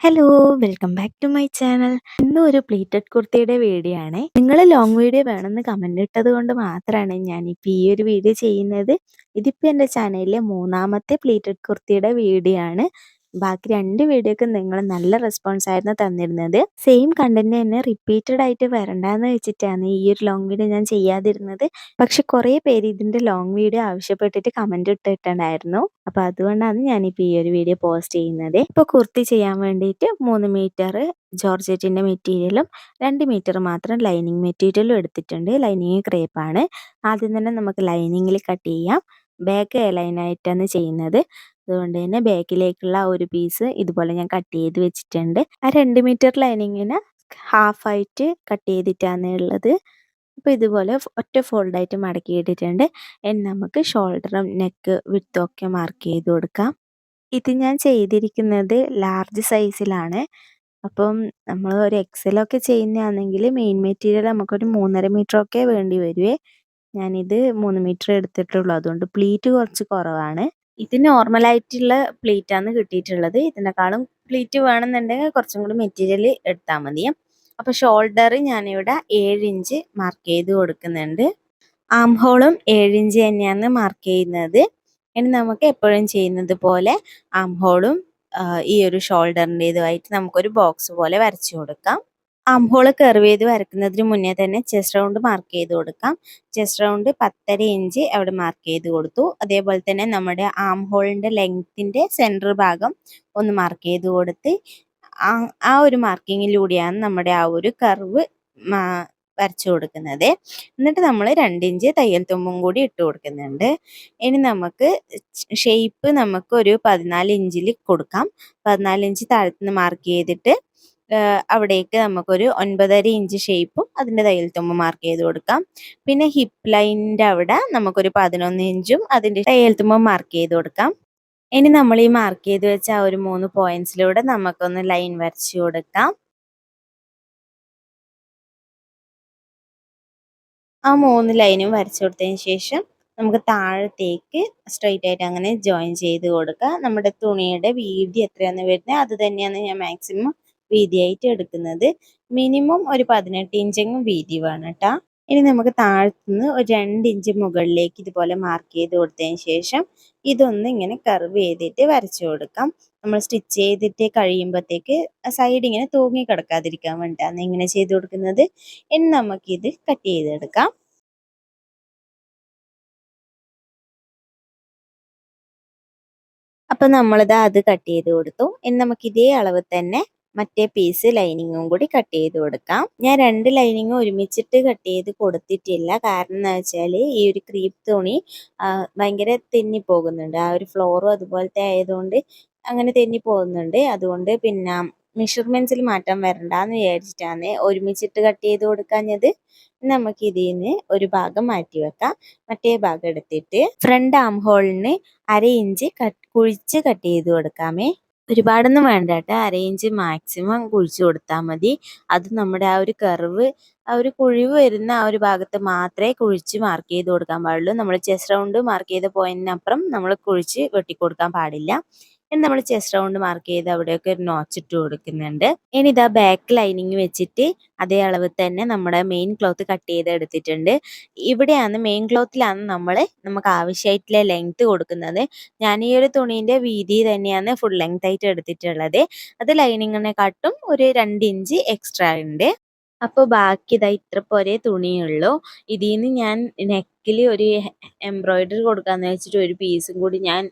Hello, welcome back to my channel. ഇന്നും ഒരു pleated കുർത്തിയുടെ video ആണ്. നിങ്ങൾ ലോങ് വീഡിയോ വേണമെന്ന് കമന്റ് ഇട്ടത് കൊണ്ട് മാത്രമാണ് ഞാനിപ്പോൾ ഈ ഒരു വീഡിയോ ചെയ്യുന്നത്. ഇതിപ്പോൾ എൻ്റെ ചാനലിലെ മൂന്നാമത്തെ പ്ലീറ്റഡ് കുർത്തിയുടെ വീഡിയോ ആണ്. ബാക്കി 2 വീഡിയോക്ക് നിങ്ങൾ നല്ല റെസ്പോൺസ് ആയിരുന്നു തന്നിരുന്നത്. സെയിം കണ്ടന്റ് തന്നെ റിപ്പീറ്റഡ് ആയിട്ട് വരണ്ടാന്ന് വെച്ചിട്ടാണ് ഈ ഒരു ലോങ് വീഡിയോ ഞാൻ ചെയ്യാതിരുന്നത്. പക്ഷെ കുറേ പേര് ഇതിൻ്റെ ലോങ് വീഡിയോ ആവശ്യപ്പെട്ടിട്ട് കമന്റ് ഇട്ടിട്ടുണ്ടായിരുന്നു. അപ്പോൾ അതുകൊണ്ടാണ് ഞാനിപ്പോൾ ഈ ഒരു വീഡിയോ പോസ്റ്റ് ചെയ്യുന്നത്. ഇപ്പോൾ കുർത്തി ചെയ്യാൻ വേണ്ടിയിട്ട് 3 മീറ്റർ ജോർജറ്റിൻ്റെ മെറ്റീരിയലും 2 മീറ്റർ മാത്രം ലൈനിങ് മെറ്റീരിയലും എടുത്തിട്ടുണ്ട്. ലൈനിങ് ക്രേപ്പാണ്. ആദ്യം തന്നെ നമുക്ക് ലൈനിങ്ങിൽ കട്ട് ചെയ്യാം. ബാക്ക് ലൈനായിട്ടാണ് ചെയ്യുന്നത്. അതുകൊണ്ട് തന്നെ ബാക്കിലേക്കുള്ള ഒരു പീസ് ഇതുപോലെ ഞാൻ കട്ട് ചെയ്ത് വെച്ചിട്ടുണ്ട്. ആ 2 മീറ്റർ ലൈനിങ്ങിന് ഹാഫായിട്ട് കട്ട് ചെയ്തിട്ടാണ് ഉള്ളത്. അപ്പോൾ ഇതുപോലെ ഒറ്റ ഫോൾഡായിട്ട് മടക്കി ഇട്ടിട്ടുണ്ട്. ഇനി നമുക്ക് ഷോൾഡറും നെക്ക് വിഡ്ത്തും ഒക്കെ മാർക്ക് ചെയ്ത് കൊടുക്കാം. ഇത് ഞാൻ ചെയ്തിരിക്കുന്നത് ലാർജ് സൈസിലാണ്. അപ്പം നമ്മൾ ഒരു എക്സലൊക്കെ ചെയ്യുന്നതാണെങ്കിൽ മെയിൻ മെറ്റീരിയൽ നമുക്കൊരു 3.5 മീറ്ററൊക്കെ വേണ്ടി വരുവേ. ഞാനിത് 3 മീറ്റർ എടുത്തിട്ടുള്ളൂ. അതുകൊണ്ട് പ്ലീറ്റ് കുറച്ച് കുറവാണ്. ഇത് നോർമലായിട്ടുള്ള പ്ലീറ്റാണ് കിട്ടിയിട്ടുള്ളത്. ഇതിനേക്കാളും പ്ലീറ്റ് വേണമെന്നുണ്ടെങ്കിൽ കുറച്ചും കൂടി മെറ്റീരിയൽ എടുത്താൽ മതി. അപ്പോൾ ഷോൾഡർ ഞാനിവിടെ 7 ഇഞ്ച് മാർക്ക് ചെയ്ത് കൊടുക്കുന്നുണ്ട്. ആം ഹോളും 7 ഇഞ്ച് തന്നെയാണ് മാർക്ക് ചെയ്യുന്നത്. ഇനി നമുക്ക് എപ്പോഴും ചെയ്യുന്നത് പോലെ ആം ഹോളും ഈ ഒരു ഷോൾഡറിൻ്റെതുമായിട്ട് നമുക്കൊരു ബോക്സ് പോലെ വരച്ചു കൊടുക്കാം. ആം ഹോള് കർവ് ചെയ്ത് വരക്കുന്നതിന് മുന്നേ തന്നെ ചെസ്റ്റ് റൗണ്ട് മാർക്ക് ചെയ്ത് കൊടുക്കാം. ചെസ്റ്റ് റൗണ്ട് 10.5 ഇഞ്ച് അവിടെ മാർക്ക് ചെയ്ത് കൊടുത്തു. അതേപോലെ തന്നെ നമ്മുടെ ആം ഹോളിൻ്റെ ലെങ്ത്തിൻ്റെ സെൻറ്റർ ഭാഗം ഒന്ന് മാർക്ക് ചെയ്ത് കൊടുത്ത് ആ ഒരു മാർക്കിങ്ങിലൂടെയാണ് നമ്മുടെ ആ ഒരു കർവ് വരച്ചു കൊടുക്കുന്നത്. എന്നിട്ട് നമ്മൾ 2 ഇഞ്ച് തയ്യൽ തുമ്പും കൂടി ഇട്ട് കൊടുക്കുന്നുണ്ട്. ഇനി നമുക്ക് ഷേപ്പ് നമുക്ക് ഒരു 14 ഇഞ്ചിൽ കൊടുക്കാം. 14 ഇഞ്ച് താഴത്തുനിന്ന് മാർക്ക് ചെയ്തിട്ട് അവിടേക്ക് നമുക്കൊരു 9.5 ഇഞ്ച് ഷേപ്പും അതിൻ്റെ തയ്യൽ തുമ്പ് മാർക്ക് ചെയ്ത് കൊടുക്കാം. പിന്നെ ഹിപ്പ് ലൈനിൻ്റെ അവിടെ നമുക്കൊരു 11 ഇഞ്ചും അതിൻ്റെ തയ്യൽ തുമ്പും മാർക്ക് ചെയ്ത് കൊടുക്കാം. ഇനി നമ്മൾ ഈ മാർക്ക് ചെയ്ത് വെച്ച ആ ഒരു 3 പോയിന്റ്സിലൂടെ നമുക്കൊന്ന് ലൈൻ വരച്ചു കൊടുക്കാം. ആ 3 ലൈനും വരച്ചു കൊടുത്തതിന് ശേഷം നമുക്ക് താഴത്തേക്ക് സ്ട്രെയിറ്റ് ആയിട്ട് അങ്ങനെ ജോയിൻ ചെയ്ത് കൊടുക്കുക. നമ്മുടെ തുണിയുടെ വീതി എത്രയാണ് വരുന്നത് അത് തന്നെയാണ് ഞാൻ മാക്സിമം വീതിയായിട്ട് എടുക്കുന്നത്. മിനിമം ഒരു 18 ഇഞ്ചെങ്കിലും വീതി വേണം കേട്ടോ. ഇനി നമുക്ക് താഴത്തുനിന്ന് ഒരു 2 ഇഞ്ച് മുകളിലേക്ക് ഇതുപോലെ മാർക്ക് ചെയ്ത് കൊടുത്തതിന് ശേഷം ഇതൊന്ന് ഇങ്ങനെ കർവ് ചെയ്തിട്ട് വരച്ചു കൊടുക്കാം. നമ്മൾ സ്റ്റിച്ച് ചെയ്തിട്ട് കഴിയുമ്പോഴത്തേക്ക് സൈഡ് ഇങ്ങനെ തൂങ്ങി കിടക്കാതിരിക്കാൻ വേണ്ടിയിട്ടാണ് ഇങ്ങനെ ചെയ്ത് കൊടുക്കുന്നത്. ഇനി നമുക്കിത് കട്ട് ചെയ്തെടുക്കാം. അപ്പം നമ്മളിത് അത് കട്ട് ചെയ്ത് കൊടുത്തു. ഇനി നമുക്ക് ഇതേ അളവ് തന്നെ മറ്റേ പീസ് ലൈനിങ്ങും കൂടി കട്ട് ചെയ്ത് കൊടുക്കാം. ഞാൻ 2 ലൈനിങ്ങും ഒരുമിച്ചിട്ട് കട്ട് ചെയ്ത് കൊടുത്തിട്ടില്ല. കാരണം എന്താ വെച്ചാൽ ഈ ഒരു ക്രീപ്പ് തുണി ഭയങ്കര തെന്നി പോകുന്നുണ്ട്. ആ ഒരു ഫ്ലോറും അതുപോലത്തെ ആയതുകൊണ്ട് അങ്ങനെ തെന്നി പോകുന്നുണ്ട്. അതുകൊണ്ട് പിന്നെ മെഷർമെൻറ്റ്സിൽ മാറ്റം വരണ്ടെന്ന് വിചാരിച്ചിട്ടാണ് ഒരുമിച്ചിട്ട് കട്ട് ചെയ്ത് കൊടുക്കാഞ്ഞത്. നമുക്ക് ഇതിന് ഒരു ഭാഗം മാറ്റി വെക്കാം. മറ്റേ ഭാഗം എടുത്തിട്ട് ഫ്രണ്ട് ആം ഹോളിന് 1/2 ഇഞ്ച് കുഴിച്ച് കട്ട് ചെയ്ത് കൊടുക്കാമേ. ഒരുപാടൊന്നും വേണ്ട കേട്ടോ. 1/2 ഇഞ്ച് മാക്സിമം കുഴിച്ച് കൊടുത്താൽ മതി. അത് നമ്മുടെ ആ ഒരു കർവ് ആ ഒരു കുഴിവ് വരുന്ന ആ ഒരു ഭാഗത്ത് മാത്രമേ കുഴിച്ച് മാർക്ക് ചെയ്ത് കൊടുക്കാൻ പാടുള്ളൂ. നമ്മൾ ചെസ്റ്റ് റൗണ്ട് മാർക്ക് ചെയ്ത പോയിന്റിനപ്പുറം നമ്മൾ കുഴിച്ച് വെട്ടിക്കൊടുക്കാൻ പാടില്ല. ഇനി നമ്മൾ ചെസ്റ്റ് റൗണ്ട് മാർക്ക് ചെയ്ത് അവിടെയൊക്കെ ഒരു നോച്ച് ഇട്ട് കൊടുക്കുന്നുണ്ട്. ഇനി ഇതാ ബാക്ക് ലൈനിങ് വെച്ചിട്ട് അതേ അളവ് തന്നെ നമ്മുടെ മെയിൻ ക്ലോത്ത് കട്ട് ചെയ്ത് എടുത്തിട്ടുണ്ട്. ഇവിടെയാണ് മെയിൻ ക്ലോത്തിലാണ് നമുക്ക് ആവശ്യമായിട്ടുള്ള ലെങ്ത് കൊടുക്കുന്നത്. ഞാൻ ഈ ഒരു തുണീൻ്റെ വീതി തന്നെയാണ് ഫുൾ ലെങ്ത് ആയിട്ട് എടുത്തിട്ടുള്ളത്. അത് ലൈനിങ്ങിനെക്കാട്ടും ഒരു 2 ഇഞ്ച് എക്സ്ട്രാ ഉണ്ട്. അപ്പോൾ ബാക്കി ഇതാ ഇത്ര പോരെ തുണിയുള്ളൂ. ഇതിൽ നിന്ന് ഞാൻ നെക്കിൽ ഒരു എംബ്രോയിഡറി കൊടുക്കാമെന്ന് വെച്ചിട്ട് ഒരു പീസും കൂടി ഞാൻ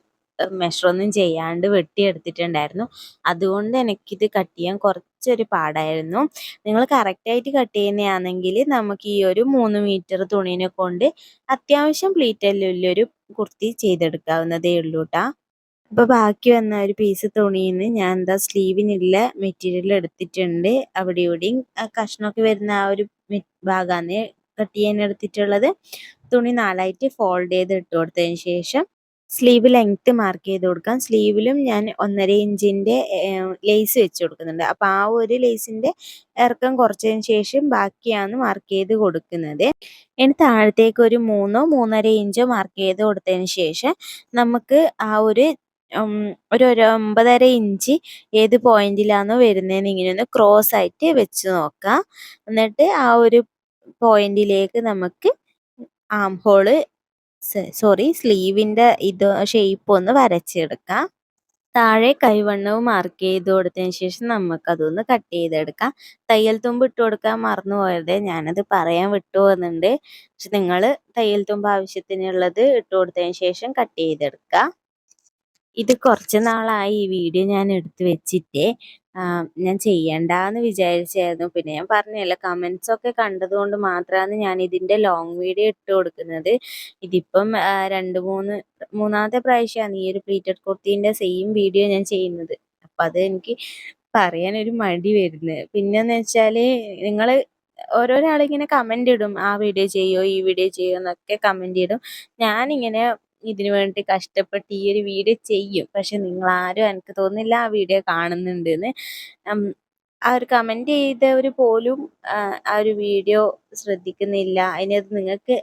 മെഷറൊന്നും ചെയ്യാണ്ട് വെട്ടിയെടുത്തിട്ടുണ്ടായിരുന്നു. അതുകൊണ്ട് എനിക്കിത് കട്ട് ചെയ്യാൻ കുറച്ചൊരു പാടായിരുന്നു. നിങ്ങൾ കറക്റ്റായിട്ട് കട്ട് ചെയ്യുന്നതാണെങ്കിൽ നമുക്ക് ഈ ഒരു 3 മീറ്റർ തുണീനെ കൊണ്ട് അത്യാവശ്യം പ്ലീറ്റല്ലുള്ളൊരു കുർത്തി ചെയ്തെടുക്കാവുന്നതേ ഉള്ളൂ കേട്ടോ. അപ്പോൾ ബാക്കി വന്ന ഒരു പീസ് തുണിയിൽ നിന്ന് ഞാൻ എന്താ സ്ലീവിനുള്ള മെറ്റീരിയൽ എടുത്തിട്ടുണ്ട്. അവിടെ ഇവിടെയും കഷ്ണമൊക്കെ വരുന്ന ആ ഒരു ഭാഗമാണ് കട്ട് ചെയ്യാൻ എടുത്തിട്ടുള്ളത്. തുണി 4ആയിട്ട് ഫോൾഡ് ചെയ്ത് ഇട്ട് കൊടുത്തതിന് ശേഷം സ്ലീവ് ലെങ്ത്ത് മാർക്ക് ചെയ്ത് കൊടുക്കാം. സ്ലീവിലും ഞാൻ 1.5 ഇഞ്ചിൻ്റെ ലേസ് വെച്ച് കൊടുക്കുന്നുണ്ട്. അപ്പോൾ ആ ഒരു ലേസിൻ്റെ ഇറക്കം കുറച്ചതിന് ശേഷം ബാക്കിയാണ് മാർക്ക് ചെയ്ത് കൊടുക്കുന്നത്. ഇനി താഴത്തേക്ക് ഒരു 3-3.5 ഇഞ്ചോ മാർക്ക് ചെയ്ത് കൊടുത്തതിന് ശേഷം നമുക്ക് ആ ഒരു ഒരു 9.5 ഇഞ്ച് ഏത് പോയിന്റിലാണോ വരുന്നതെന്ന് ഇങ്ങനെ ഒന്ന് ക്രോസ് ആയിട്ട് വെച്ച് നോക്കാം. എന്നിട്ട് ആ ഒരു പോയിന്റിലേക്ക് നമുക്ക് ആം ഹോള് സ്ലീവിന്റെ ഇത് ഷേപ്പ് ഒന്ന് വരച്ചെടുക്കാം. താഴെ കൈവണ്ണവും മാർക്ക് ചെയ്ത് കൊടുത്തതിന് ശേഷം നമുക്കതൊന്ന് കട്ട് ചെയ്തെടുക്കാം. തയ്യൽ തുമ്പ് ഇട്ട് കൊടുക്കാൻ മറന്നു പോയത്, ഞാനത് പറയാൻ വിട്ടു പോകുന്നുണ്ട്. പക്ഷെ നിങ്ങൾ തയ്യൽ തുമ്പ് ആവശ്യത്തിനുള്ളത് ഇട്ട് കൊടുത്തതിന് ശേഷം കട്ട് ചെയ്തെടുക്കുക. ഇത് കുറച്ച് നാളായി ഈ വീഡിയോ ഞാൻ എടുത്ത് വെച്ചിട്ട് ഞാൻ ചെയ്യണ്ടാന്ന് വിചാരിച്ചായിരുന്നു. പിന്നെ ഞാൻ പറഞ്ഞല്ലോ, കമൻസ് ഒക്കെ കണ്ടതുകൊണ്ട് മാത്രമാണ് ഞാൻ ഇതിൻ്റെ ലോങ് വീഡിയോ ഇട്ട് കൊടുക്കുന്നത്. ഇതിപ്പം മൂന്നാമത്തെ പ്രാവശ്യമാണ് ഈ ഒരു പ്ലീറ്റഡ് കുർത്തീൻ്റെ സെയിം വീഡിയോ ഞാൻ ചെയ്യുന്നത്. അപ്പം അത് എനിക്ക് പറയാനൊരു മടി വരുന്നത്. പിന്നെന്ന് വെച്ചാൽ നിങ്ങൾ ഓരോരോ ആളിങ്ങനെ കമൻ്റ് ഇടും, ആ വീഡിയോ ചെയ്യോ ഈ വീഡിയോ ചെയ്യോ എന്നൊക്കെ കമൻ്റ് ഇടും. ഞാനിങ്ങനെ ഇതിനു വേണ്ടി കഷ്ടപ്പെട്ട് ഈ ഒരു വീഡിയോ ചെയ്യും. പക്ഷെ നിങ്ങളാരും എനിക്ക് തോന്നുന്നില്ല ആ വീഡിയോ കാണുന്നുണ്ടെന്ന്. ആ ഒരു കമൻറ്റ് ചെയ്തവർ പോലും ആ ഒരു വീഡിയോ ശ്രദ്ധിക്കുന്നില്ല. അതിനകത്ത്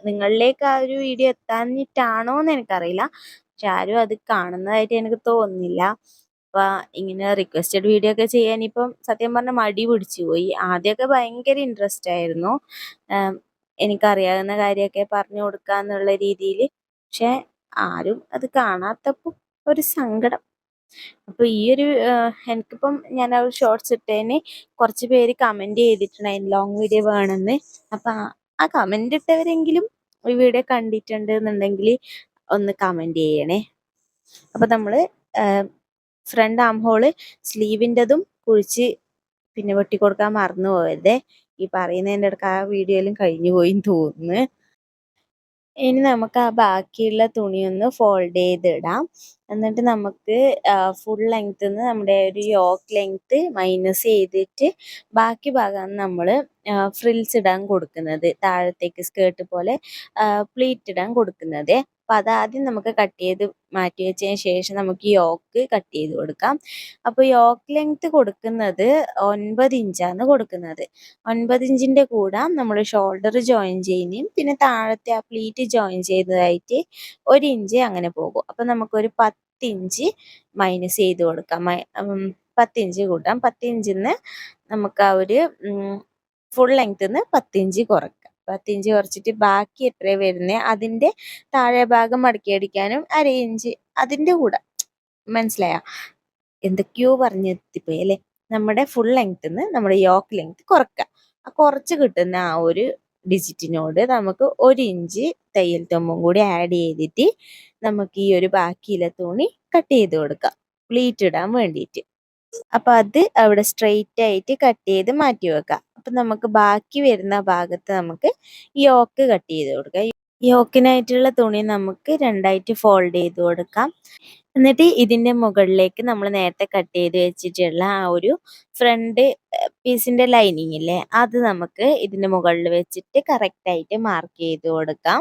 നിങ്ങളിലേക്ക് ആ ഒരു വീഡിയോ എത്താഞ്ഞിട്ടാണോ എന്ന് എനിക്കറിയില്ല. പക്ഷെ ആരും അത് കാണുന്നതായിട്ട് എനിക്ക് തോന്നുന്നില്ല. അപ്പം ഇങ്ങനെ റിക്വസ്റ്റഡ് വീഡിയോ ഒക്കെ ചെയ്യാൻ ഇപ്പം സത്യം പറഞ്ഞാൽ മടി പിടിച്ചു പോയി. ആദ്യമൊക്കെ ഭയങ്കര ഇൻട്രസ്റ്റ് ആയിരുന്നു, എനിക്കറിയാവുന്ന കാര്യമൊക്കെ പറഞ്ഞു കൊടുക്കുക എന്നുള്ള രീതിയിൽ. പക്ഷെ ആരും അത് കാണാത്തപ്പോൾ ഒരു സങ്കടം. അപ്പോൾ ഈ ഒരു എനിക്കിപ്പം ഞാൻ ആ ഒരു ഷോർട്സ് ഇട്ടതിന് കുറച്ച് പേര് കമൻറ്റ് ചെയ്തിട്ടുണ്ടായിരുന്നു ലോങ് വീഡിയോ വേണമെന്ന്. അപ്പം ആ കമൻറ്റ് ഇട്ടവരെങ്കിലും ഈ വീഡിയോ കണ്ടിട്ടുണ്ട് എന്നുണ്ടെങ്കിൽ ഒന്ന് കമൻറ്റ് ചെയ്യണേ. അപ്പം നമ്മൾ ഫ്രണ്ട് ആം ഹോള് സ്ലീവിൻ്റെതും കുഴിച്ച് പിന്നെ വെട്ടിക്കൊടുക്കാൻ മറന്നു പോയതേ. ഈ പറയുന്നതിൻ്റെ ഇടയ്ക്ക് ആ വീഡിയോയിലും കഴിഞ്ഞു പോയിന്ന് തോന്നുന്നു. ഇനി നമുക്ക് ആ ബാക്കിയുള്ള തുണിയൊന്ന് ഫോൾഡ് ചെയ്തിടാം. എന്നിട്ട് നമുക്ക് ഫുൾ ലെങ്ത്ന്ന് നമ്മുടെ ഒരു യോക്ക് ലെങ്ത്ത് മൈനസ് ചെയ്തിട്ട് ബാക്കി ഭാഗമാണ് നമ്മൾ ഫ്രിൽസ് ഇടാൻ കൊടുക്കുന്നത്. താഴത്തേക്ക് സ്കേർട്ട് പോലെ പ്ലീറ്റ് ഇടാൻ കൊടുക്കുന്നത്. അപ്പം അതാദ്യം നമുക്ക് കട്ട് ചെയ്ത് മാറ്റി വെച്ചതിന് ശേഷം നമുക്ക് യോക്ക് കട്ട് ചെയ്ത് കൊടുക്കാം. അപ്പോൾ യോക്ക് ലെങ്ത്ത് കൊടുക്കുന്നത് 9 ഇഞ്ചാണ് കൊടുക്കുന്നത്. 9 ഇഞ്ചിൻ്റെ കൂടെ നമ്മൾ ഷോൾഡർ ജോയിൻ ചെയ്യുന്നതും പിന്നെ താഴത്തെ ആ പ്ലീറ്റ് ജോയിൻ ചെയ്തതായിട്ട് 1 ഇഞ്ച് അങ്ങനെ പോകും. അപ്പം നമുക്കൊരു 10 ഇഞ്ച് മൈനസ് ചെയ്ത് കൊടുക്കാം. 10 ഇഞ്ച് കൂട്ടാം. 10 ഇഞ്ചിന്ന് നമുക്ക് ആ ഒരു ഫുൾ ലെങ്ത്ന്ന് 10 ഇഞ്ച് കുറയ്ക്കാം. 10 ഇഞ്ച് കുറച്ചിട്ട് ബാക്കി എത്രയാണ് വരുന്നത് അതിൻ്റെ താഴെ ഭാഗം മടക്കി അടിക്കാനും 1/2 ഇഞ്ച് അതിൻ്റെ കൂടെ, മനസ്സിലായോ? എന്തൊക്കെയോ പറഞ്ഞെത്തിപ്പോയി അല്ലേ. നമ്മുടെ ഫുൾ ലെങ്ത്ന്ന് നമ്മുടെ യോക്ക് ലെങ്ത് കുറയ്ക്കുക. ആ കുറച്ച് കിട്ടുന്ന ആ ഒരു ഡിജിറ്റിനോട് നമുക്ക് 1 ഇഞ്ച് തയ്യൽ തുമ്പും കൂടി ആഡ് ചെയ്തിട്ട് നമുക്ക് ഈ ഒരു ബാക്കിയുള്ള തുണി കട്ട് ചെയ്ത് കൊടുക്കാം പ്ലീറ്റ് ഇടാൻ വേണ്ടിയിട്ട്. അപ്പം അത് അവിടെ സ്ട്രെയിറ്റ് ആയിട്ട് കട്ട് ചെയ്ത് മാറ്റി വെക്കാം. അപ്പം നമുക്ക് ബാക്കി വരുന്ന ഭാഗത്ത് നമുക്ക് യോക്ക് കട്ട് ചെയ്ത് കൊടുക്കാം. യോക്കിനായിട്ടുള്ള തുണി നമുക്ക് രണ്ടായിട്ട് ഫോൾഡ് ചെയ്ത് കൊടുക്കാം. എന്നിട്ട് ഇതിൻ്റെ മുകളിലേക്ക് നമ്മൾ നേരത്തെ കട്ട് ചെയ്ത് വെച്ചിട്ടുള്ള ആ ഒരു ഫ്രണ്ട് പീസിൻ്റെ ലൈനിങ് ഇല്ലേ, അത് നമുക്ക് ഇതിൻ്റെ മുകളിൽ വെച്ചിട്ട് കറക്റ്റായിട്ട് മാർക്ക് ചെയ്ത് കൊടുക്കാം.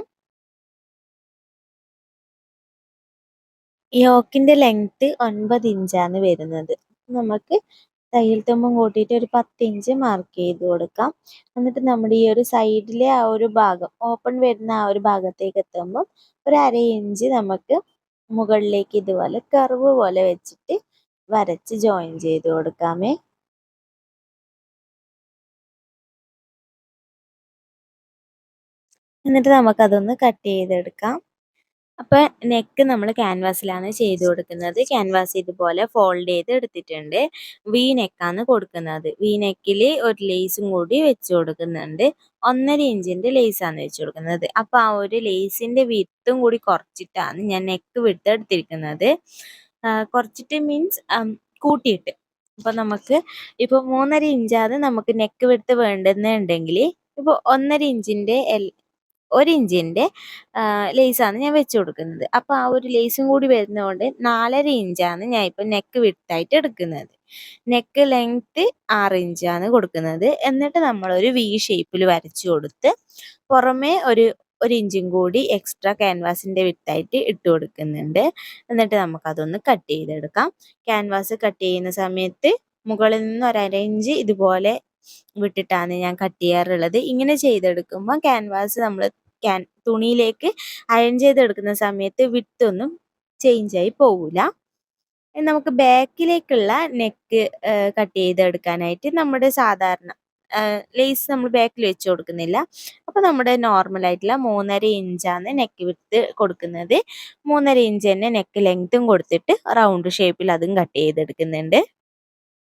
യോക്കിൻ്റെ ലെങ്ത്ത് 9 ഇഞ്ചാണ് വരുന്നത്. നമുക്ക് തയ്യൽ തുമ്പും കൂട്ടിയിട്ട് ഒരു 10 ഇഞ്ച് മാർക്ക് ചെയ്ത് കൊടുക്കാം. എന്നിട്ട് നമ്മുടെ ഈ ഒരു സൈഡിലെ ആ ഒരു ഭാഗം ഓപ്പൺ വരുന്ന ആ ഒരു ഭാഗത്തേക്ക് എത്തുമ്പം ഒരു 1/2 ഇഞ്ച് നമുക്ക് മുകളിലേക്ക് ഇതുപോലെ കർവ് പോലെ വെച്ചിട്ട് വരച്ച് ജോയിൻ ചെയ്ത് കൊടുക്കാമേ. എന്നിട്ട് നമുക്കതൊന്ന് കട്ട് ചെയ്തെടുക്കാം. അപ്പോൾ നെക്ക് നമ്മൾ ക്യാൻവാസിലാണ് ചെയ്ത് കൊടുക്കുന്നത്. ക്യാൻവാസ് ഇതുപോലെ ഫോൾഡ് ചെയ്ത് എടുത്തിട്ടുണ്ട്. വി നെക്കാണ് കൊടുക്കുന്നത്. വി നെക്കിൽ ഒരു ലേസും കൂടി വെച്ച് കൊടുക്കുന്നുണ്ട്. 1.5 ഇഞ്ചിൻ്റെ ലേസാണ് വെച്ച് കൊടുക്കുന്നത്. അപ്പോൾ ആ ഒരു ലേസിൻ്റെ വിട്ടും കൂടി കുറച്ചിട്ടാണ് ഞാൻ നെക്ക് വിട്ട് എടുത്തിരിക്കുന്നത്. കുറച്ചിട്ട് മീൻസ് കൂട്ടിയിട്ട്. അപ്പോൾ നമുക്ക് ഇപ്പോൾ 3.5 ഇഞ്ചാണ് നമുക്ക് നെക്ക് വിട്ട് വേണ്ടുന്നുണ്ടെങ്കിൽ ഇപ്പോൾ 1.5 ഇഞ്ചിൻ്റെ 1 ഇഞ്ചിൻ്റെ ലേസാണ് ഞാൻ വെച്ച് കൊടുക്കുന്നത്. അപ്പോൾ ആ ഒരു ലേസും കൂടി വരുന്നതുകൊണ്ട് 4.5 ഇഞ്ചാണ് ഞാൻ ഇപ്പോൾ നെക്ക് വിട്ടായിട്ട് എടുക്കുന്നത്. നെക്ക് ലെങ്ത്ത് 6 ഇഞ്ചാണ് കൊടുക്കുന്നത്. എന്നിട്ട് നമ്മളൊരു വി ഷേപ്പിൽ വരച്ചു കൊടുത്ത് പുറമേ ഒരു ഇഞ്ചും കൂടി എക്സ്ട്രാ ക്യാൻവാസിൻ്റെ വിട്ടായിട്ട് ഇട്ട് കൊടുക്കുന്നുണ്ട്. എന്നിട്ട് നമുക്കതൊന്ന് കട്ട് ചെയ്തെടുക്കാം. ക്യാൻവാസ് കട്ട് ചെയ്യുന്ന സമയത്ത് മുകളിൽ നിന്ന് ഒരു 1/2 ഇഞ്ച് ഇതുപോലെ വിട്ടിട്ടാണ് ഞാൻ കട്ട് ചെയ്യാറുള്ളത്. ഇങ്ങനെ ചെയ്തെടുക്കുമ്പോൾ ക്യാൻവാസ് നമ്മൾ തുണിയിലേക്ക് അയൺ ചെയ്തെടുക്കുന്ന സമയത്ത് വിട്ടൊന്നും ചേഞ്ച് ആയി പോകില്ല. നമുക്ക് ബാക്കിലേക്കുള്ള നെക്ക് കട്ട് ചെയ്തെടുക്കാനായിട്ട് നമ്മുടെ സാധാരണ ലേസ് നമ്മൾ ബാക്കിൽ വെച്ച് കൊടുക്കുന്നില്ല. അപ്പോൾ നമ്മുടെ നോർമൽ ആയിട്ടുള്ള 3.5 ഇഞ്ചാണ് നെക്ക് വിഡ്ത്ത് കൊടുക്കുന്നത്. 3.5 ഇഞ്ച് തന്നെ നെക്ക് ലെങ്ത്തും കൊടുത്തിട്ട് റൗണ്ട് ഷേപ്പിൽ അതും കട്ട് ചെയ്തെടുക്കുന്നുണ്ട്.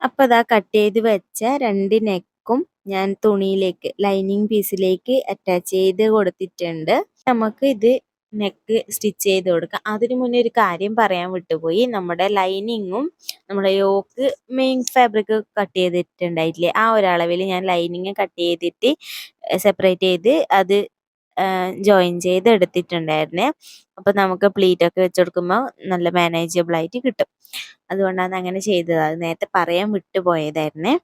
അപ്പോൾ അതാ കട്ട് ചെയ്ത് വെച്ച 2 നെക്കും ഞാൻ തുണിയിലേക്ക് ലൈനിങ് പീസിലേക്ക് അറ്റാച്ച് ചെയ്ത് കൊടുത്തിട്ടുണ്ട്. നമുക്ക് ഇത് നെക്ക് സ്റ്റിച്ച് ചെയ്ത് കൊടുക്കാം. അതിനു മുന്നേ ഒരു കാര്യം പറയാൻ വിട്ടുപോയി. നമ്മുടെ ലൈനിങ്ങും നമ്മുടെ യോക്ക് മെയിൻ ഫാബ്രിക് കട്ട് ചെയ്തിട്ടുണ്ടായിട്ടില്ലേ, ആ ഒരളവിൽ ഞാൻ ലൈനിങ് കട്ട് ചെയ്തിട്ട് സെപ്പറേറ്റ് ചെയ്ത് അത് ജോയിൻ ചെയ്ത് എടുത്തിട്ടുണ്ടായിരുന്നേ. അപ്പോൾ നമുക്ക് പ്ലീറ്റ് ഒക്കെ വെച്ച് കൊടുക്കുമ്പോൾ നല്ല മാനേജബിൾ ആയിട്ട് കിട്ടും. അതുകൊണ്ടാണ് അങ്ങനെ ചെയ്തത്. അത് നേരത്തെ പറയാൻ വിട്ടുപോയതായിരുന്നേ.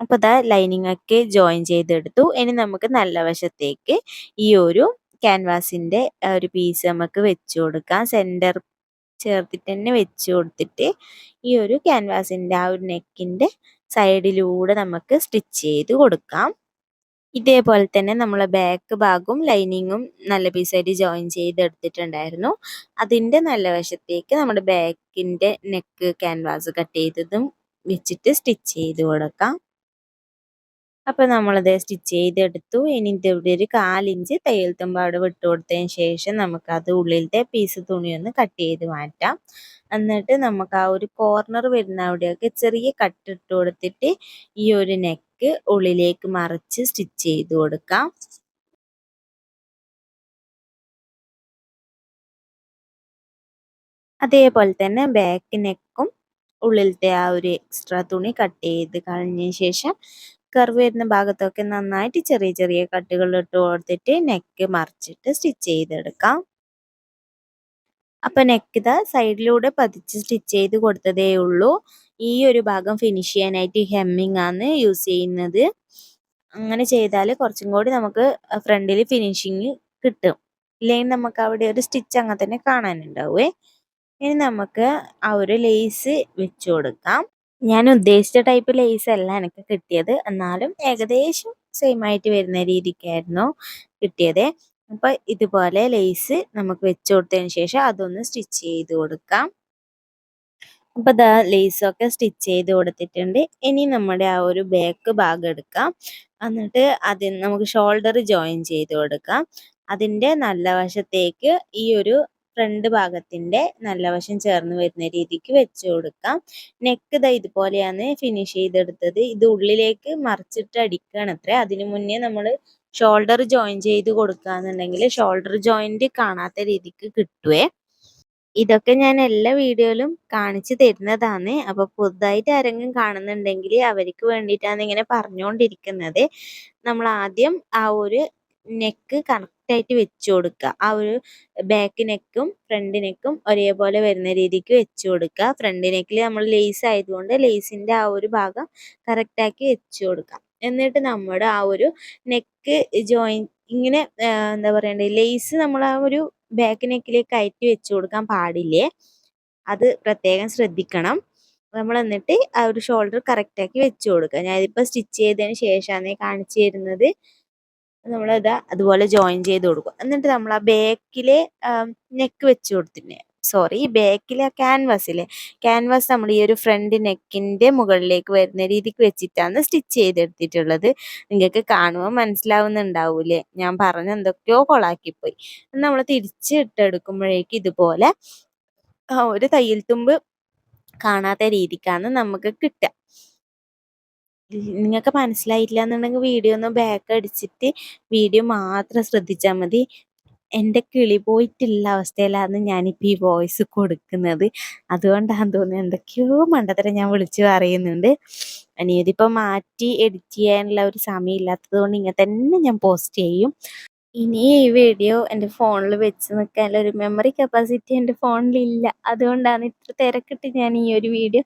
അപ്പോൾ ഇതാ ലൈനിങ് ഒക്കെ ജോയിൻ ചെയ്തെടുത്തു. ഇനി നമുക്ക് നല്ല വശത്തേക്ക് ഈ ഒരു ക്യാൻവാസിൻ്റെ ഒരു പീസ് നമുക്ക് വെച്ച് കൊടുക്കാം. സെൻറ്റർ ചേർത്തിട്ട് തന്നെ വെച്ച് കൊടുത്തിട്ട് ഈ ഒരു ക്യാൻവാസിൻ്റെ ആ ഒരു നെക്കിൻ്റെ സൈഡിലൂടെ നമുക്ക് സ്റ്റിച്ച് ചെയ്ത് കൊടുക്കാം. ഇതേപോലെ തന്നെ നമ്മൾ ബാക്ക് ഭാഗവും ലൈനിങ്ങും നല്ല പീസായിട്ട് ജോയിൻ ചെയ്തെടുത്തിട്ടുണ്ടായിരുന്നു. അതിൻ്റെ നല്ല വശത്തേക്ക് നമ്മുടെ ബാക്കിൻ്റെ നെക്ക് ക്യാൻവാസ് കട്ട് ചെയ്തതും വെച്ചിട്ട് സ്റ്റിച്ച് ചെയ്ത് കൊടുക്കാം. അപ്പോൾ നമ്മളത് സ്റ്റിച്ച് ചെയ്തെടുത്തു. ഇനി ഇവിടെ ഒരു 1/4 ഇഞ്ച് തയ്യൽ തുമ്പ് അവിടെ വിട്ട് കൊടുത്തതിന് ശേഷം നമുക്കത് ഉള്ളിലത്തെ പീസ് തുണി ഒന്ന് കട്ട് ചെയ്ത് മാറ്റാം. എന്നിട്ട് നമുക്ക് ആ ഒരു കോർണർ വരുന്ന അവിടെയൊക്കെ ചെറിയ കട്ട് ഇട്ട് കൊടുത്തിട്ട് ഈ ഒരു നെക്ക് ഉള്ളിലേക്ക് മറിച്ച് സ്റ്റിച്ച് ചെയ്ത് കൊടുക്കാം. അതേപോലെ തന്നെ ബാക്ക് നെക്കും ഉള്ളിലത്തെ ആ ഒരു എക്സ്ട്രാ തുണി കട്ട് ചെയ്ത് കളഞ്ഞതിന് ശേഷം കർവ് വരുന്ന ഭാഗത്തൊക്കെ നന്നായിട്ട് ചെറിയ ചെറിയ കട്ടുകൾ ഇട്ട് കൊടുത്തിട്ട് നെക്ക് മറിച്ചിട്ട് സ്റ്റിച്ച് ചെയ്തെടുക്കാം. അപ്പം നെക്ക് ഇതാ സൈഡിലൂടെ പതിച്ച് സ്റ്റിച്ച് ചെയ്ത് കൊടുത്തതേ ഉള്ളൂ. ഈ ഒരു ഭാഗം ഫിനിഷ് ചെയ്യാനായിട്ട് ഹെമ്മിങ് ആണ് യൂസ് ചെയ്യുന്നത്. അങ്ങനെ ചെയ്താൽ കുറച്ചും കൂടി നമുക്ക് ഫ്രണ്ടിൽ ഫിനിഷിങ് കിട്ടും. ഇല്ലെങ്കിൽ നമുക്ക് അവിടെ ഒരു സ്റ്റിച്ച് അങ്ങനെ തന്നെ കാണാനുണ്ടാവേ. ഇനി നമുക്ക് ആ ഒരു ലേസ് വെച്ച് കൊടുക്കാം. ഞാൻ ഉദ്ദേശിച്ച ടൈപ്പ് ലേസ് അല്ല എനിക്ക് കിട്ടിയത്, എന്നാലും ഏകദേശം സെയിം ആയിട്ട് വരുന്ന രീതിക്കായിരുന്നു കിട്ടിയത്. അപ്പോൾ ഇതുപോലെ ലേസ് നമുക്ക് വെച്ച് കൊടുത്തതിന് ശേഷം അതൊന്ന് സ്റ്റിച്ച് ചെയ്ത് കൊടുക്കാം. അപ്പോൾ ദാ ലേസൊക്കെ സ്റ്റിച്ച് ചെയ്ത് കൊടുത്തിട്ടുണ്ട്. ഇനി നമ്മുടെ ആ ഒരു ബാക്ക് ഭാഗം എടുക്കാം. എന്നിട്ട് അതിന് നമുക്ക് ഷോൾഡർ ജോയിൻ ചെയ്ത് കൊടുക്കാം. അതിൻ്റെ നല്ല വശത്തേക്ക് ഈ ഒരു ഫ്രണ്ട് ഭാഗത്തിൻ്റെ നല്ല വശം ചേർന്ന് വരുന്ന രീതിക്ക് വെച്ച് കൊടുക്കാം. നെക്ക് ഇതാ ഇതുപോലെയാണ് ഫിനിഷ് ചെയ്തെടുത്തത്. ഇത് ഉള്ളിലേക്ക് മറിച്ചിട്ട് അടിക്കുകയാണത്രേ. അതിന് മുന്നേ നമ്മൾ ഷോൾഡർ ജോയിൻ ചെയ്ത് കൊടുക്കുകയെന്നുണ്ടെങ്കിൽ ഷോൾഡർ ജോയിൻറ്റ് കാണാത്ത രീതിക്ക് കിട്ടുവേ. ഇതൊക്കെ ഞാൻ എല്ലാ വീഡിയോയിലും കാണിച്ചു തരുന്നതാണ്. അപ്പോൾ പുതുതായിട്ട് ആരെങ്കിലും കാണുന്നുണ്ടെങ്കിൽ അവർക്ക് വേണ്ടിയിട്ടാണ് ഇങ്ങനെ പറഞ്ഞുകൊണ്ടിരിക്കുന്നത്. നമ്മൾ ആദ്യം ആ ഒരു നെക്ക് കറക്റ്റായിട്ട് വെച്ച് കൊടുക്കുക. ആ ഒരു ബാക്ക് നെക്കും ഫ്രണ്ട് നെക്കും ഒരേപോലെ വരുന്ന രീതിക്ക് വെച്ച് കൊടുക്കുക. ഫ്രണ്ട് നെക്കിൽ നമ്മൾ ലേസ് ആയതുകൊണ്ട് ലേസിൻ്റെ ആ ഒരു ഭാഗം കറക്റ്റാക്കി വെച്ച് കൊടുക്കാം. എന്നിട്ട് നമ്മുടെ ആ ഒരു നെക്ക് ജോയിൻ ഇങ്ങനെ എന്താ പറയണ്ടേ, ലേസ് നമ്മൾ ആ ഒരു ബാക്ക് നെക്കിലേക്ക് കയറ്റി വെച്ച് കൊടുക്കാൻ പാടില്ലേ. അത് പ്രത്യേകം ശ്രദ്ധിക്കണം. നമ്മൾ എന്നിട്ട് ആ ഒരു ഷോൾഡർ കറക്റ്റാക്കി വെച്ച് കൊടുക്കുക. ഞാനിപ്പോൾ സ്റ്റിച്ച് ചെയ്തതിന് ശേഷമാണ് കാണിച്ചു തരുന്നത്. നമ്മളിതാ അതുപോലെ ജോയിൻ ചെയ്ത് കൊടുക്കും. എന്നിട്ട് നമ്മൾ ആ ബാക്കിലെ നെക്ക് വെച്ച് കൊടുത്തില്ലേ, സോറി ബാക്കിലെ ക്യാൻവാസ് നമ്മൾ ഈ ഒരു ഫ്രണ്ട് നെക്കിൻ്റെ മുകളിലേക്ക് വരുന്ന രീതിക്ക് വെച്ചിട്ടാണ് സ്റ്റിച്ച് ചെയ്തെടുത്തിട്ടുള്ളത്. നിങ്ങൾക്ക് കാണുമ്പോൾ മനസ്സിലാവുന്നുണ്ടാവൂലേ, ഞാൻ പറഞ്ഞ എന്തൊക്കെയോ കൊളാക്കിപ്പോയി. നമ്മൾ തിരിച്ച് ഇട്ടെടുക്കുമ്പോഴേക്ക് ഇതുപോലെ ഒരു തയ്യൽ തുമ്പ് കാണാത്ത രീതിക്കാണ് നമുക്ക് കിട്ടുക. നിങ്ങൾക്ക് മനസ്സിലായില്ല എന്നുണ്ടെങ്കിൽ വീഡിയോ ഒന്ന് ബാക്ക് അടിച്ചിട്ട് വീഡിയോ മാത്രം ശ്രദ്ധിച്ചാൽ മതി. എൻ്റെ കിളി പോയിട്ടുള്ള അവസ്ഥയിലാണ് ഞാനിപ്പോൾ ഈ വോയിസ് കൊടുക്കുന്നത്. അതുകൊണ്ടാണ് തോന്നുന്നത് എന്തൊക്കെയോ മണ്ടത്തരം ഞാൻ വിളിച്ചു പറയുന്നുണ്ട്. ഇനി ഇതിപ്പോൾ മാറ്റി എഡിറ്റ് ചെയ്യാനുള്ള ഒരു സമയം ഇല്ലാത്തത് കൊണ്ട് ഇങ്ങനെ തന്നെ ഞാൻ പോസ്റ്റ് ചെയ്യും. ഇനി ഈ വീഡിയോ എൻ്റെ ഫോണിൽ വെച്ച് നിൽക്കാനുള്ള ഒരു മെമ്മറി കപ്പാസിറ്റി എൻ്റെ ഫോണിലില്ല. അതുകൊണ്ടാണ് ഇത്ര തിരക്കിട്ട് ഞാൻ ഈ ഒരു വീഡിയോ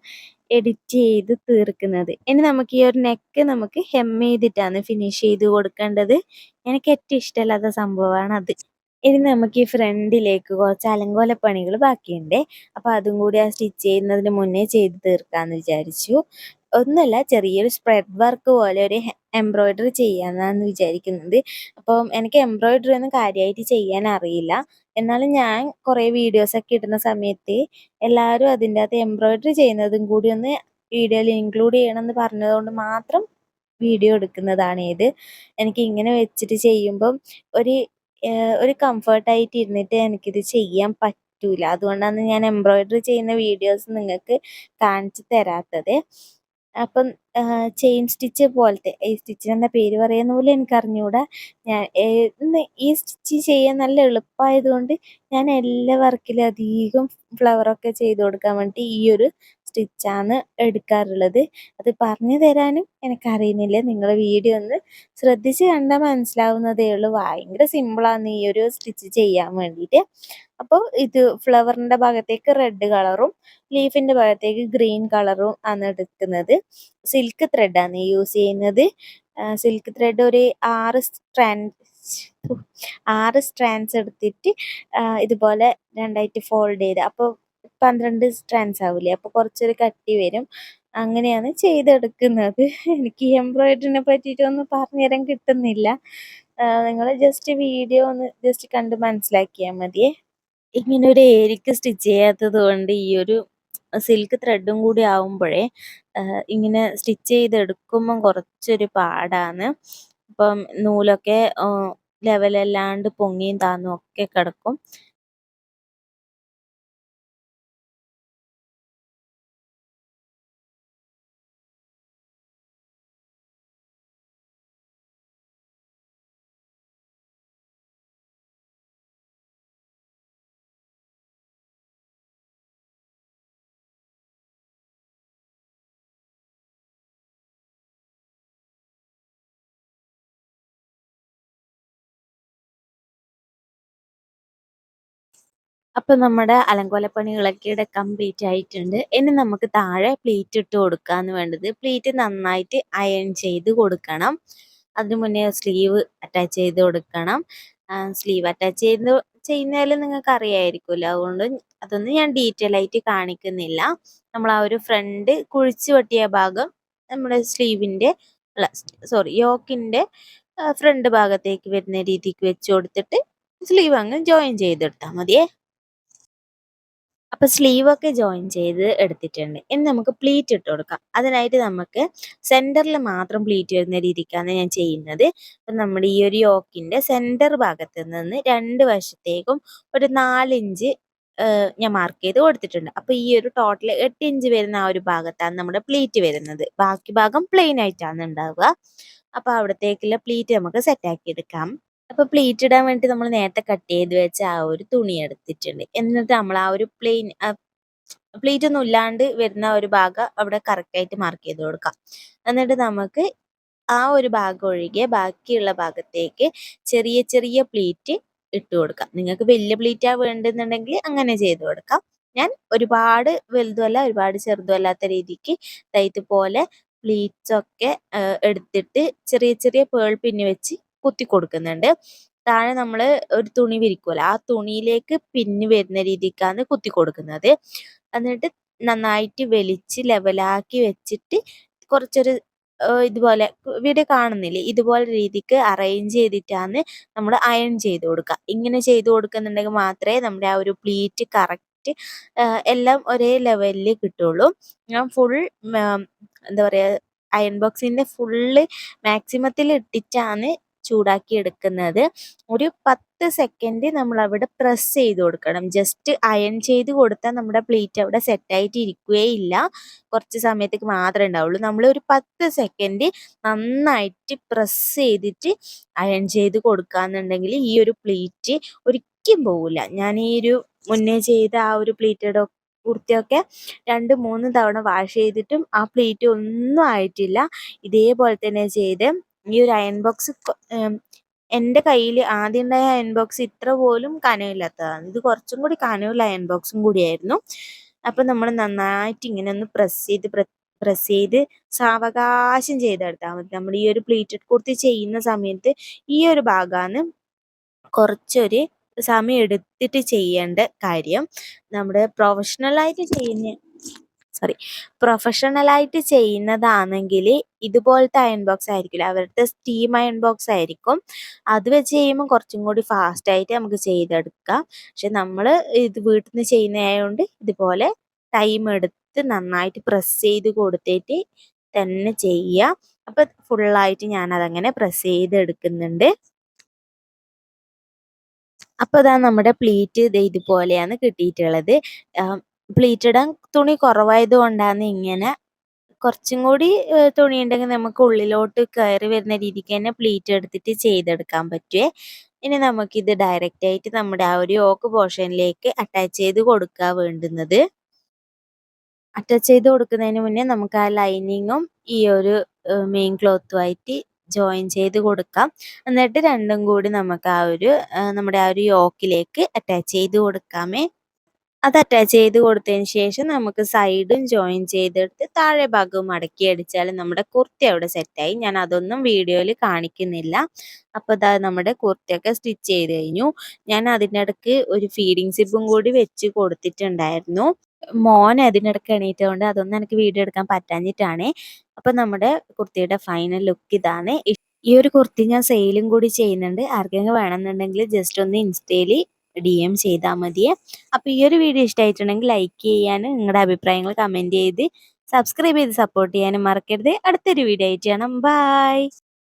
എഡിറ്റ് ചെയ്ത് തീർക്കുന്നത്. ഇനി നമുക്ക് ഈ ഒരു നെക്ക് നമുക്ക് ഹെം ചെയ്തിട്ടാണ് ഫിനിഷ് ചെയ്ത് കൊടുക്കേണ്ടത്. എനിക്ക് ഏറ്റവും ഇഷ്ടമില്ലാത്ത സംഭവമാണ് അത്. ഇനി നമുക്ക് ഈ ഫ്രണ്ടിലേക്ക് കുറച്ച് അലങ്കോല പണികൾ ബാക്കിയുണ്ട്. അപ്പോൾ അതും കൂടി ആ സ്റ്റിച്ച് ചെയ്യുന്നതിന് മുന്നേ ചെയ്ത് തീർക്കാമെന്ന് വിചാരിച്ചു. ഒന്നുമല്ല, ചെറിയൊരു സ്പ്രെഡ് വർക്ക് പോലെ ഒരു എംബ്രോയിഡറി ചെയ്യാന്നാണ് വിചാരിക്കുന്നത്. അപ്പം എനിക്ക് എംബ്രോയിഡറി ഒന്നും കാര്യമായിട്ട് ചെയ്യാൻ അറിയില്ല. എന്നാലും ഞാൻ കുറേ വീഡിയോസൊക്കെ ഇടുന്ന സമയത്ത് എല്ലാവരും അതിൻ്റെ അകത്ത് എംബ്രോയിഡറി ചെയ്യുന്നതും കൂടി ഒന്ന് വീഡിയോയിൽ ഇൻക്ലൂഡ് ചെയ്യണമെന്ന് പറഞ്ഞതുകൊണ്ട് മാത്രം വീഡിയോ എടുക്കുന്നതാണ് ഇത്. എനിക്ക് ഇങ്ങനെ വെച്ചിട്ട് ചെയ്യുമ്പം ഒരു ഒരു കംഫർട്ടായിട്ട് ഇരുന്നിട്ട് എനിക്കിത് ചെയ്യാൻ പറ്റൂല. അതുകൊണ്ടാണ് ഞാൻ എംബ്രോയിഡറി ചെയ്യുന്ന വീഡിയോസ് നിങ്ങൾക്ക് കാണിച്ചു തരാത്തത്. അപ്പം ചെയിൻ സ്റ്റിച്ച് പോലത്തെ, ഈ സ്റ്റിച്ചിനെന്താ പേര് പറയുന്ന പോലും എനിക്കറിഞ്ഞൂടാ. ഞാൻ ഈ സ്റ്റിച്ച് ചെയ്യാൻ നല്ല എളുപ്പമായതുകൊണ്ട് ഞാൻ എല്ലാ വർക്കിലും അധികം ഫ്ലവറൊക്കെ ചെയ്ത് കൊടുക്കാൻ വേണ്ടി ഈ ഒരു സ്റ്റിച്ചാണ് എടുക്കാറുള്ളത്. അത് പറഞ്ഞു തരാനും എനിക്കറിയുന്നില്ല. നിങ്ങൾ വീഡിയോ ഒന്ന് ശ്രദ്ധിച്ച് കണ്ടാൽ മനസ്സിലാവുന്നതേ ഉള്ളൂ. ഭയങ്കര സിമ്പിളാണ് ഈ ഒരു സ്റ്റിച്ച് ചെയ്യാൻ വേണ്ടിയിട്ട്. അപ്പോൾ ഇത് ഫ്ലവറിൻ്റെ ഭാഗത്തേക്ക് റെഡ് കളറും ലീഫിൻ്റെ ഭാഗത്തേക്ക് ഗ്രീൻ കളറും ആണ് എടുക്കുന്നത്. സിൽക്ക് ത്രെഡാണ് യൂസ് ചെയ്യുന്നത്. സിൽക്ക് ത്രെഡ് ഒരു 6 സ്ട്രാൻഡ്സ് എടുത്തിട്ട് ഇതുപോലെ രണ്ടായിട്ട് ഫോൾഡ് ചെയ്ത്, അപ്പോൾ 12 സ്ട്രാൻഡ്സ് ആവില്ലേ, അപ്പോൾ കുറച്ചൊരു കട്ടി വരും. അങ്ങനെയാണ് ചെയ്തെടുക്കുന്നത്. എനിക്ക് ഈ എംബ്രോയിഡറിനെ പറ്റിയിട്ടൊന്നും പറഞ്ഞു തരാൻ കിട്ടുന്നില്ല. നിങ്ങൾ ജസ്റ്റ് വീഡിയോ ഒന്ന് ജസ്റ്റ് കണ്ട് മനസ്സിലാക്കിയാൽ മതിയേ. ഇങ്ങനെ ഒരു ഏരിക്ക് സ്റ്റിച്ച് ചെയ്യാത്തത് കൊണ്ട് ഈ ഒരു സിൽക്ക് ത്രെഡും കൂടി ആവുമ്പോഴേ ഇങ്ങനെ സ്റ്റിച്ച് ചെയ്തെടുക്കുമ്പം കുറച്ചൊരു പാടാണ്. ഇപ്പം നൂലൊക്കെ ലെവലല്ലാണ്ട് പൊങ്ങിയും താന്നും ഒക്കെ കിടക്കും. അപ്പൊ നമ്മുടെ അലങ്കോലപ്പണികളൊക്കെ ഇവിടെ കംപ്ലീറ്റ് ആയിട്ടുണ്ട്. ഇനി നമുക്ക് താഴെ പ്ലീറ്റ് ഇട്ട് കൊടുക്കാന്ന് വേണ്ടത്. പ്ലീറ്റ് നന്നായിട്ട് അയൺ ചെയ്ത് കൊടുക്കണം. അതിനു മുന്നേ സ്ലീവ് അറ്റാച്ച് ചെയ്ത് കൊടുക്കണം. സ്ലീവ് അറ്റാച്ച് ചെയ്യുന്നതിൽ നിങ്ങൾക്ക് അറിയായിരിക്കുമല്ലോ, അതുകൊണ്ട് അതൊന്നും ഞാൻ ഡീറ്റെയിൽ ആയിട്ട് കാണിക്കുന്നില്ല. നമ്മൾ ആ ഒരു ഫ്രണ്ട് കുഴിച്ചു വെട്ടിയ ഭാഗം നമ്മുടെ സ്ലീവിൻ്റെ അല്ല സോറി യോക്കിൻ്റെ ഫ്രണ്ട് ഭാഗത്തേക്ക് വരുന്ന രീതിക്ക് വെച്ച് കൊടുത്തിട്ട് സ്ലീവ് അങ്ങ് ജോയിൻ ചെയ്തെടുത്താൽ മതിയേ. അപ്പൊ സ്ലീവൊക്കെ ജോയിൻ ചെയ്ത് എടുത്തിട്ടുണ്ട്. ഇനി നമുക്ക് പ്ലീറ്റ് ഇട്ട് കൊടുക്കാം. അതിനായിട്ട് നമുക്ക് സെന്ററിൽ മാത്രം പ്ലീറ്റ് വരുന്ന രീതിക്കാണ് ഞാൻ ചെയ്യുന്നത്. അപ്പം നമ്മുടെ ഈ ഒരു യോക്കിന്റെ സെന്റർ ഭാഗത്ത് നിന്ന് രണ്ട് വശത്തേക്കും ഒരു 4 ഇഞ്ച് ഞാൻ മാർക്ക് ചെയ്ത് കൊടുത്തിട്ടുണ്ട്. അപ്പൊ ഈ ഒരു ടോട്ടൽ 8 ഇഞ്ച് വരുന്ന ആ ഒരു ഭാഗത്താണ് നമ്മുടെ പ്ലീറ്റ് വരുന്നത്. ബാക്കി ഭാഗം പ്ലെയിൻ ആയിട്ടാണ് ഉണ്ടാവുക. അപ്പൊ അവിടത്തേക്കുള്ള പ്ലീറ്റ് നമുക്ക് സെറ്റാക്കി എടുക്കാം. അപ്പൊ പ്ലീറ്റ് ഇടാൻ വേണ്ടി നമ്മൾ നേരത്തെ കട്ട് ചെയ്ത് വെച്ച ആ ഒരു തുണി എടുത്തിട്ടുണ്ട്. എന്നിട്ട് നമ്മൾ ആ ഒരു പ്ലീറ്റ് ഒന്നും ഇല്ലാണ്ട് വരുന്ന ഒരു ഭാഗം അവിടെ കറക്റ്റ് ആയിട്ട് മാർക്ക് ചെയ്ത് കൊടുക്കാം. എന്നിട്ട് നമുക്ക് ആ ഒരു ഭാഗം ഒഴികെ ബാക്കിയുള്ള ഭാഗത്തേക്ക് ചെറിയ ചെറിയ പ്ലീറ്റ് ഇട്ട് കൊടുക്കാം. നിങ്ങൾക്ക് വലിയ പ്ലീറ്റാ വേണ്ടുന്നുണ്ടെങ്കിൽ അങ്ങനെ ചെയ്ത് കൊടുക്കാം. ഞാൻ ഒരുപാട് വലുതുമല്ല ഒരുപാട് ചെറുതുമല്ലാത്ത രീതിക്ക് ഇതുപോലെ പ്ലീറ്റ്സ് ഒക്കെ എടുത്തിട്ട് ചെറിയ ചെറിയ പേൾ പിന്ന് വെച്ച് കുത്തി കൊടുക്കുന്നുണ്ട്. താഴെ നമ്മൾ ഒരു തുണി വിരിക്കുമല്ലോ, ആ തുണിയിലേക്ക് പിന്ന് വരുന്ന രീതിക്കാണ് കുത്തി കൊടുക്കുന്നത്. എന്നിട്ട് നന്നായിട്ട് വലിച്ച് ലെവലാക്കി വെച്ചിട്ട് കുറച്ചൊരു ഇതുപോലെ വീഡിയോ കാണുന്നില്ലേ, ഇതുപോലെ രീതിക്ക് അറേഞ്ച് ചെയ്തിട്ടാണ് നമ്മൾ അയൺ ചെയ്ത് കൊടുക്കുക. ഇങ്ങനെ ചെയ്ത് കൊടുക്കുന്നുണ്ടെങ്കിൽ മാത്രമേ നമ്മുടെ ആ ഒരു പ്ലീറ്റ് കറക്റ്റ് എല്ലാം ഒരേ ലെവലിൽ കിട്ടുള്ളൂ. ഞാൻ ഫുൾ എന്താ പറയുക, അയൺ ബോക്സിൻ്റെ ഫുള്ള് മാക്സിമത്തിൽ ഇട്ടിട്ടാണ് ചൂടാക്കി എടുക്കുന്നത്. ഒരു 10 സെക്കൻഡ് നമ്മൾ അവിടെ പ്രസ് ചെയ്ത് കൊടുക്കണം. ജസ്റ്റ് അയൺ ചെയ്ത് കൊടുത്താൽ നമ്മുടെ പ്ലീറ്റ് അവിടെ സെറ്റായിട്ട് ഇരിക്കുകയില്ല. കുറച്ച് സമയത്തേക്ക് മാത്രമേ ഉണ്ടാവുള്ളൂ. നമ്മൾ ഒരു 10 സെക്കൻഡ് നന്നായിട്ട് പ്രസ് ചെയ്തിട്ട് അയൺ ചെയ്ത് കൊടുക്കാന്നുണ്ടെങ്കിൽ ഈ ഒരു പ്ലീറ്റ് ഒരിക്കലും പോവില്ല. ഞാൻ ഈ ഒരു മുന്നേ ചെയ്ത ആ ഒരു പ്ലീറ്റഡ് കുർത്തിയൊക്കെ 2-3 തവണ വാഷ് ചെയ്തിട്ടും ആ പ്ലീറ്റ് ഒന്നും ആയിട്ടില്ല. ഇതേപോലെ തന്നെ ചെയ്ത് ഈ ഒരു അയൺ ബോക്സ് എൻ്റെ കയ്യിൽ ആദ്യം ഉണ്ടായ അയൺ ബോക്സ് ഇത്ര പോലും കനമില്ലാത്തതാണ്. ഇത് കുറച്ചും കൂടി കനമുള്ള അയൺ ബോക്സും കൂടിയായിരുന്നു. അപ്പം നമ്മൾ നന്നായിട്ട് ഇങ്ങനെ ഒന്ന് പ്രസ് ചെയ്ത് സാവകാശം ചെയ്തെടുത്താൽ മതി. നമ്മൾ ഈ ഒരു പ്ലീറ്റഡ് കുർത്തി ചെയ്യുന്ന സമയത്ത് ഈ ഒരു ഭാഗമാണ് കുറച്ചൊരു സമയം എടുത്തിട്ട് ചെയ്യേണ്ട കാര്യം. നമ്മുടെ പ്രൊഫഷണലായിട്ട് ചെയ്യുന്ന സോറി പ്രൊഫഷണലായിട്ട് ചെയ്യുന്നതാണെങ്കിൽ ഇതുപോലത്തെ അയൺ ബോക്സ് ആയിരിക്കില്ല, അവരുടെ സ്റ്റീം അയൺ ബോക്സ് ആയിരിക്കും. അത് വെച്ച് ചെയ്യുമ്പോൾ കുറച്ചും കൂടി ഫാസ്റ്റായിട്ട് നമുക്ക് ചെയ്തെടുക്കാം. പക്ഷെ നമ്മൾ ഇത് വീട്ടിൽ നിന്ന് ചെയ്യുന്നതായതുകൊണ്ട് ഇതുപോലെ ടൈം എടുത്ത് നന്നായിട്ട് പ്രസ് ചെയ്ത് കൊടുത്തിട്ട് തന്നെ ചെയ്യുക. അപ്പം ഫുള്ളായിട്ട് ഞാനതങ്ങനെ പ്രസ് ചെയ്തെടുക്കുന്നുണ്ട്. അപ്പോൾ ഇതാ നമ്മുടെ പ്ലീറ്റ് ഇതുപോലെയാണ് കിട്ടിയിട്ടുള്ളത്. പ്ലീറ്റ് ഇടാൻ തുണി കുറവായത് കൊണ്ടാണ് ഇങ്ങനെ. കുറച്ചും കൂടി തുണി ഉണ്ടെങ്കിൽ നമുക്ക് ഉള്ളിലോട്ട് കയറി വരുന്ന രീതിക്ക് തന്നെ പ്ലീറ്റ് എടുത്തിട്ട് ചെയ്തെടുക്കാൻ പറ്റുമേ. ഇനി നമുക്കിത് ഡയറക്റ്റ് ആയിട്ട് നമ്മുടെ ആ ഒരു യോക്ക് പോർഷനിലേക്ക് അറ്റാച്ച് ചെയ്ത് കൊടുക്കുക വേണ്ടുന്നത്. അറ്റാച്ച് ചെയ്ത് കൊടുക്കുന്നതിന് മുന്നേ നമുക്ക് ആ ലൈനിങ്ങും ഈ ഒരു മെയിൻ ക്ലോത്തുമായിട്ട് ജോയിൻ ചെയ്ത് കൊടുക്കാം. എന്നിട്ട് രണ്ടും കൂടി നമുക്ക് ആ ഒരു നമ്മുടെ ആ ഒരു യോക്കിലേക്ക് അറ്റാച്ച് ചെയ്ത് കൊടുക്കാമേ. അത് അറ്റാച്ച് ചെയ്ത് കൊടുത്തതിന് ശേഷം നമുക്ക് സൈഡും ജോയിൻ ചെയ്തെടുത്ത് താഴെ ഭാഗവും മടക്കി അടിച്ചാൽ നമ്മുടെ കുർത്തി അവിടെ സെറ്റായി. ഞാൻ അതൊന്നും വീഡിയോയിൽ കാണിക്കുന്നില്ല. അപ്പോൾ ഇതാ നമ്മുടെ കുർത്തിയൊക്കെ സ്റ്റിച്ച് ചെയ്ത് കഴിഞ്ഞു. ഞാൻ അതിനിടയ്ക്ക് ഒരു ഫീഡിങ് സിബും കൂടി വെച്ച് കൊടുത്തിട്ടുണ്ടായിരുന്നു. മോൻ അതിനിടയ്ക്ക് എണീറ്റതുകൊണ്ട് അതൊന്നും എനിക്ക് വീഡിയോ എടുക്കാൻ പറ്റാഞ്ഞിട്ടാണ്. അപ്പോൾ നമ്മുടെ കുർത്തിയുടെ ഫൈനൽ ലുക്ക് ഇതാണ്. ഈ ഒരു കുർത്തി ഞാൻ സെയിലും കൂടി ചെയ്യുന്നുണ്ട്. ആർക്കെങ്കിലും വേണമെന്നുണ്ടെങ്കിൽ ജസ്റ്റ് ഒന്ന് ഇൻസ്റ്റയിൽ DM ചെയ്താൽ മതിയേ. അപ്പോൾ ഈ ഒരു വീഡിയോ ഇഷ്ടമായിട്ടുണ്ടെങ്കിൽ ലൈക്ക് ചെയ്യാനും നിങ്ങളുടെ അഭിപ്രായങ്ങൾ കമൻറ്റ് ചെയ്ത് സബ്സ്ക്രൈബ് ചെയ്ത് സപ്പോർട്ട് ചെയ്യാനും മറക്കരുത്. അടുത്തൊരു വീഡിയോ ആയിട്ട് കാണാം. ബൈ.